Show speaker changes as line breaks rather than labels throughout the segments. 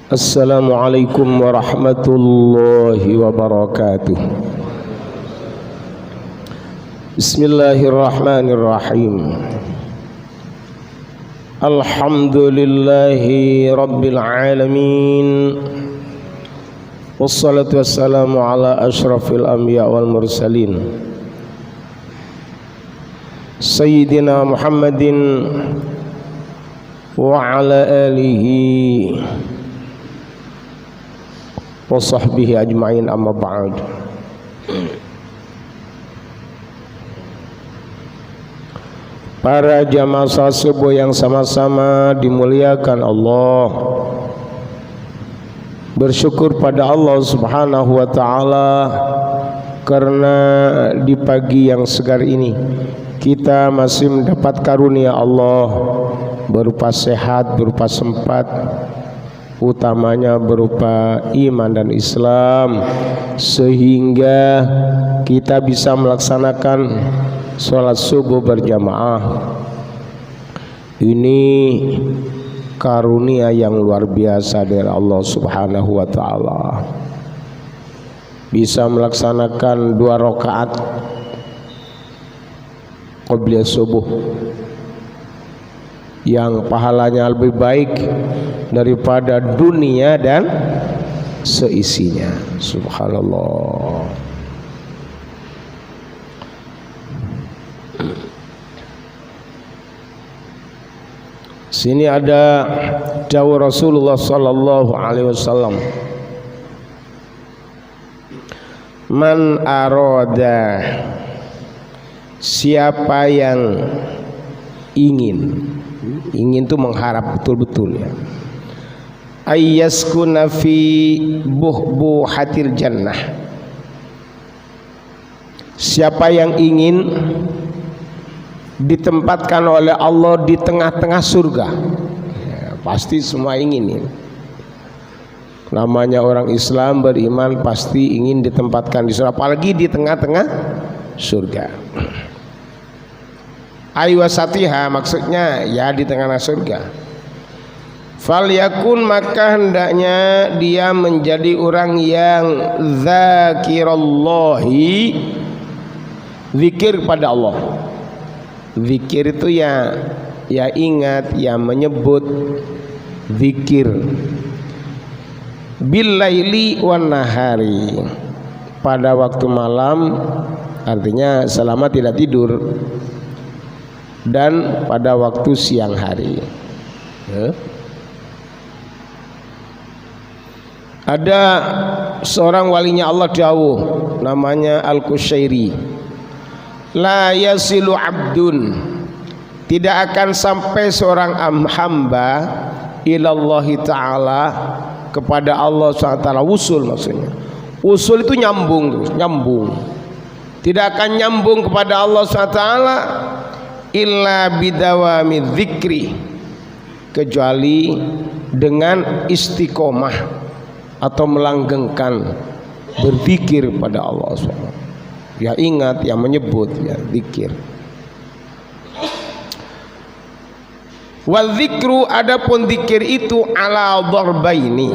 Assalamualaikum warahmatullahi wabarakatuh. Bismillahirrahmanirrahim. Alhamdulillahi rabbil alamin. Wassalatu wassalamu ala ashrafil anbiya wal mursalin Sayyidina Muhammadin wa ala alihi wa sahbihi ajma'in, amma ba'd. Para jamaah salat subuh yang sama-sama dimuliakan Allah, bersyukur pada Allah Subhanahu wa ta'ala karena di pagi yang segar ini kita masih mendapat karunia Allah berupa sehat, berupa sempat, utamanya berupa iman dan Islam, sehingga kita bisa melaksanakan sholat subuh berjamaah. Ini karunia yang luar biasa dari Allah Subhanahu wa ta'ala. Bisa melaksanakan 2 rakaat qobliyah subuh yang pahalanya lebih baik daripada dunia dan seisinya. Subhanallah. Sini ada dawuh Rasulullah sallallahu alaihi wasallam, man arada, siapa yang ingin itu mengharap betul-betul ya, ayyaskuna fi buhbuhatil jannah, siapa yang ingin ditempatkan oleh Allah di tengah-tengah surga ya, pasti semua ingin ya. Namanya orang Islam beriman pasti ingin ditempatkan di surga, apalagi di tengah-tengah surga. Aywasatiha maksudnya ya di tengah surga. Falyakun, maka hendaknya dia menjadi orang yang zakirallahi, zikir pada Allah. Zikir itu ya ingat, ya menyebut, zikir billaili wan nahari, pada waktu malam, artinya selama tidak tidur, dan pada waktu siang hari ya. Ada seorang walinya Allah dawuh, namanya Al-Qushairi, la yasilu abdun, tidak akan sampai seorang hamba ilallahi ta'ala, kepada Allah SWT. Wusul maksudnya, usul itu nyambung, tidak akan nyambung kepada Allah SWT illa bidawami dzikri, kecuali dengan istiqomah atau melanggengkan berzikir pada Allah SWT. Ya ingat, ya menyebut, ya zikir. Wal dzikru, adapun zikir itu ala dharbaini,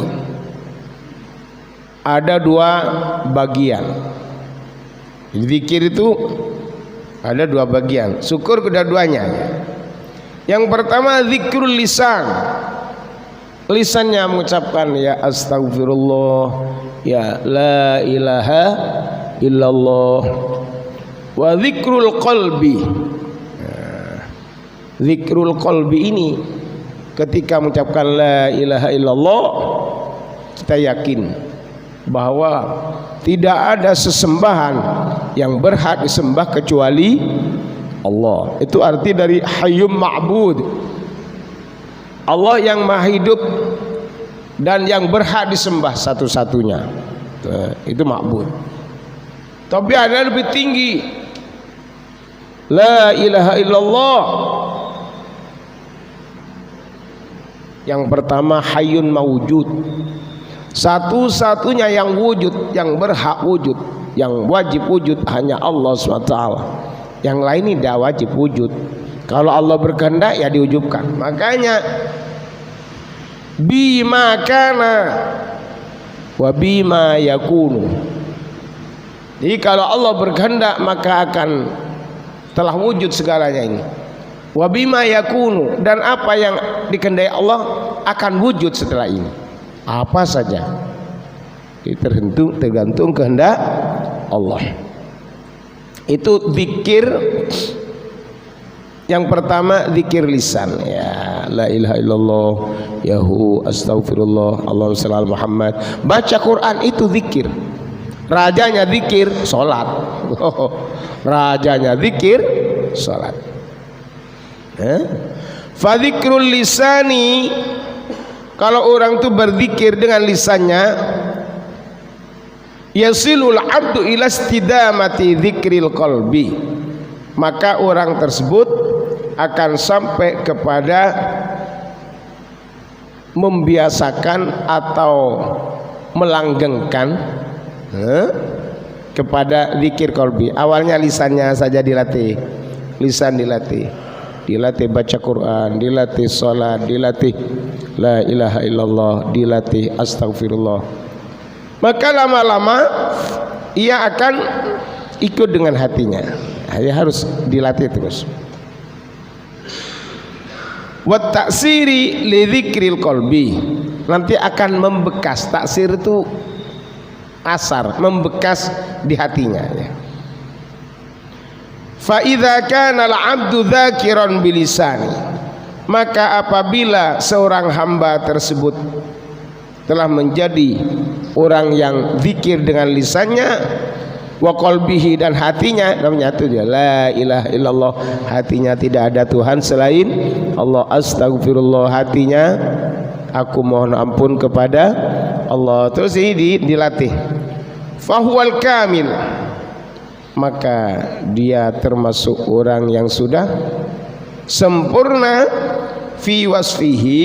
ada 2 bagian. Zikir itu ada 2 bagian, syukur kedua-duanya. Yang pertama zikrul lisan, lisannya mengucapkan ya astagfirullah, ya la ilaha illallah. Wa zikrul qalbi, zikrul qalbi ini ketika mengucapkan la ilaha illallah, kita yakin bahwa tidak ada sesembahan yang berhak disembah kecuali Allah. Itu arti dari hayyum ma'bud, Allah yang maha hidup dan yang berhak disembah satu-satunya, itu ma'bud. Tapi ada lebih tinggi, la ilaha illallah. Yang pertama hayyun mawujud, satu-satunya yang wujud, yang berhak wujud, yang wajib wujud hanya Allah SWT. Yang lain tidak wajib wujud. Kalau Allah berkehendak ya diwujudkan. Makanya bima kana wa bima yakunu. Jadi kalau Allah berkehendak maka akan telah wujud segalanya ini. Wa bima yakunu, dan apa yang dikehendaki Allah akan wujud setelah ini. Apa saja itu tergantung kehendak Allah. Itu zikir yang pertama, zikir lisan, ya la ilaha illallah, yahu astaghfirullah, Allahumma shalli ala Muhammad. Baca Quran itu zikir. Rajanya zikir salat. Rajanya zikir salat. Fa dzikrul lisani, kalau orang itu berzikir dengan lisannya, yasilul abdu ila istidamati dzikril qalbi, maka orang tersebut akan sampai kepada membiasakan atau melanggengkan kepada zikir qalbi. Awalnya lisannya saja dilatih, lisan dilatih baca Quran, dilatih sholat, dilatih la ilaha illallah, dilatih astaghfirullah. Maka lama-lama ia akan ikut dengan hatinya. Ia harus dilatih terus. Wa ta'siri li dzikril qalbi, nanti akan membekas. Taksir itu asar, membekas di hatinya, ya. Fa idza kana al-'abdu dzakiran bilisani, maka apabila seorang hamba tersebut telah menjadi orang yang zikir dengan lisannya, wa qalbihi, dan hatinya menyatu dia la ilaha illallah, hatinya tidak ada Tuhan selain Allah, astaghfirullah, hatinya aku mohon ampun kepada Allah. Terus ini dilatih. Fahuwal kamil, maka dia termasuk orang yang sudah sempurna fi wasfihi,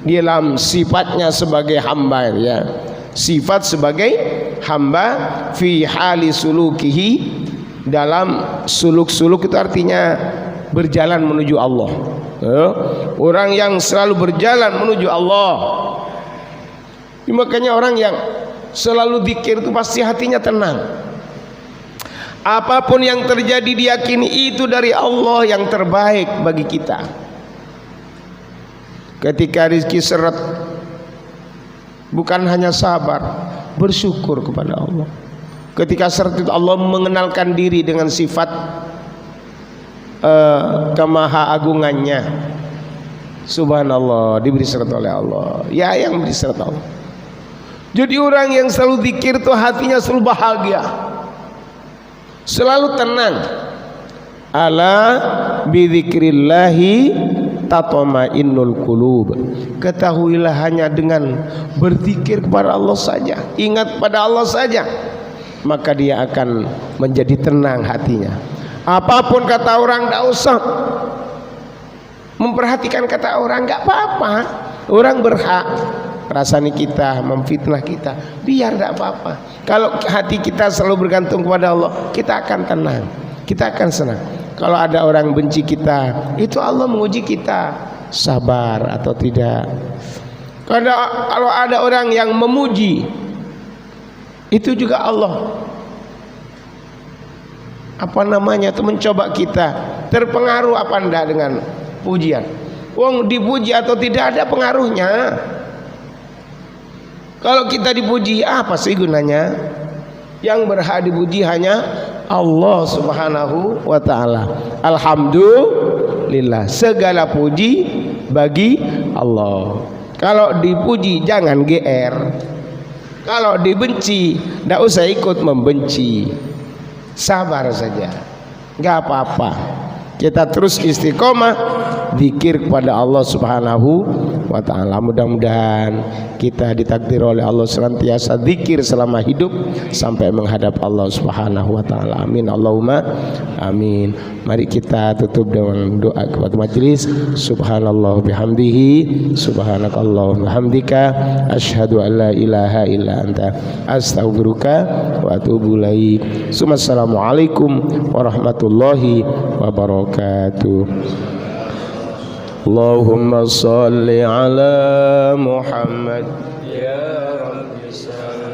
dalam sifatnya sebagai hamba, ya, sifat sebagai hamba, fi hali sulukihi, dalam suluk-suluk itu artinya berjalan menuju Allah, ya. Orang yang selalu berjalan menuju Allah. Makanya orang yang selalu zikir itu pasti hatinya tenang. Apapun yang terjadi diyakini itu dari Allah yang terbaik bagi kita. Ketika rezeki seret, bukan hanya sabar, bersyukur kepada Allah. Ketika seret itu Allah mengenalkan diri dengan sifat kemaha agungannya. Subhanallah, diberi seret oleh Allah. Ya, yang diberi seret Allah. Jadi orang yang selalu zikir itu hatinya selalu bahagia, selalu tenang. Ala bidzikrillahi tatma'innul qulub, ketahuilah hanya dengan berzikir kepada Allah saja, ingat pada Allah saja, maka dia akan menjadi tenang hatinya. Apapun kata orang tidak usah memperhatikan kata orang, nggak apa-apa. Orang berhak rasani kita, memfitnah kita, biar tidak apa-apa. Kalau hati kita selalu bergantung kepada Allah, kita akan tenang, kita akan senang. Kalau ada orang benci kita, itu Allah menguji kita, sabar atau tidak. Kalau ada orang yang memuji, itu juga Allah itu mencoba kita, terpengaruh apa enggak dengan pujian. Wong dipuji atau tidak ada pengaruhnya. Kalau kita dipuji, apa sih gunanya? Yang berhak dipuji hanya Allah Subhanahu wa ta'ala. Alhamdulillah, segala puji bagi Allah. Kalau dipuji jangan GR. Kalau dibenci tidak usah ikut membenci, sabar saja, nggak apa-apa. Kita terus istiqomah zikir kepada Allah Subhanahu wa ta'ala. Mudah-mudahan kita ditakdir oleh Allah senantiasa zikir selama hidup sampai menghadap Allah Subhanahu wa ta'ala. Amin, Allahumma amin. Mari kita tutup dengan doa kepada majelis. Subhanallah bihamdihi, subhanakallahumma bihamdika, asyhadu an la ilaha illa anta, astaghfiruka wa atubu ilaik. Assalamualaikum warahmatullahi wabarakatuh. Allahumma salli ala Muhammad ya Rabbi salli